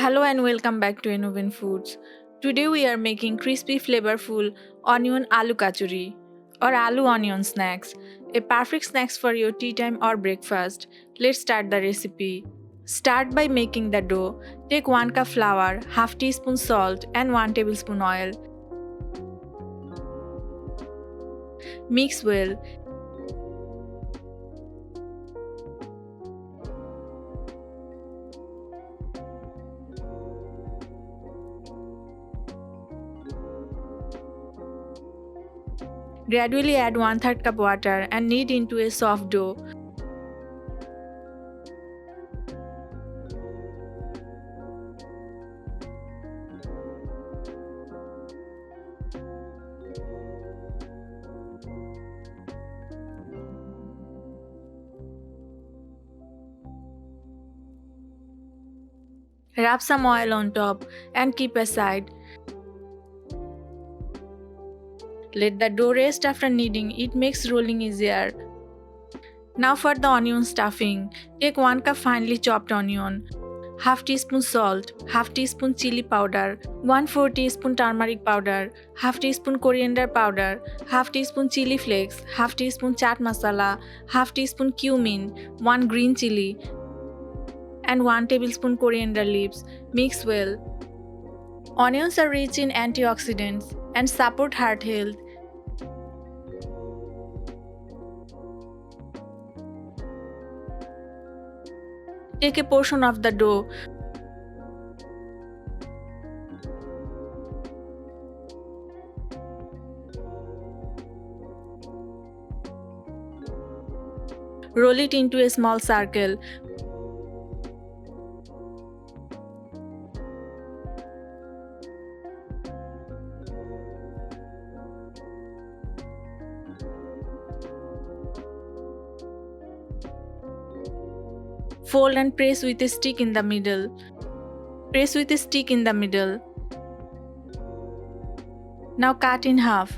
Hello and welcome back to Innovin Foods. Today we are making crispy flavorful onion aloo kachori or aloo onion snacks, a perfect snacks for your tea time or breakfast. Let's start the recipe. Start by making the dough. Take 1 cup flour, half teaspoon salt and 1 tablespoon oil. Mix well. Gradually add 1/3 cup water and knead into a soft dough. Rub some oil on top and keep aside. Let the dough rest after kneading, it makes rolling easier. Now for the onion stuffing. Take 1 cup finely chopped onion, half teaspoon salt, half teaspoon chili powder, 1/4 teaspoon turmeric powder, half teaspoon coriander powder, half teaspoon chili flakes, half teaspoon chaat masala, half teaspoon cumin, 1 green chili, and 1 tablespoon coriander leaves. Mix well. Onions are rich in antioxidants and support heart health. Take a portion of the dough. Roll it into a small circle. Fold and press with a stick in the middle. Press with a stick in the middle. Now cut in half.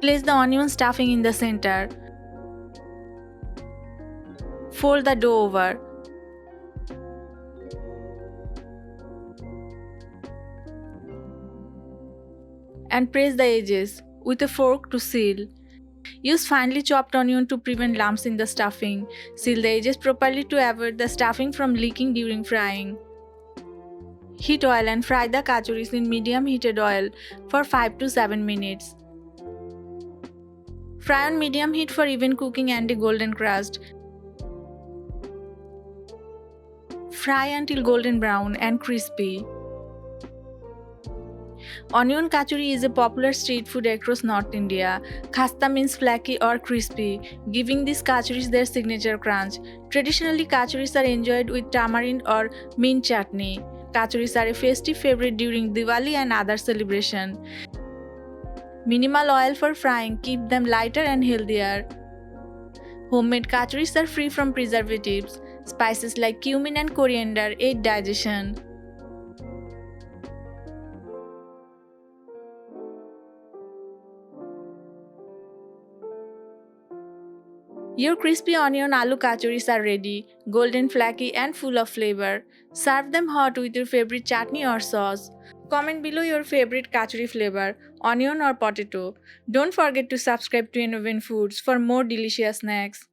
Place the onion stuffing in the center. Fold the dough over. And press the edges with a fork to seal. Use finely chopped onion to prevent lumps in the stuffing. Seal the edges properly to avoid the stuffing from leaking during frying. Heat oil and fry the kachoris in medium heated oil for 5 to 7 minutes. Fry on medium heat for even cooking and a golden crust. Fry until golden brown and crispy. Onion kachori is a popular street food across North India. Khasta means flaky or crispy, giving these kachoris their signature crunch. Traditionally, kachoris are enjoyed with tamarind or mint chutney. Kachoris are a festive favorite during Diwali and other celebration. Minimal oil for frying keep them lighter and healthier. Homemade kachoris are free from preservatives. Spices like cumin and coriander aid digestion. Your crispy onion aloo kachoris are ready, golden flaky and full of flavor. Serve them hot with your favorite chutney or sauce. Comment below your favorite kachori flavor, onion or potato. Don't forget to subscribe to Innovin Foods for more delicious snacks.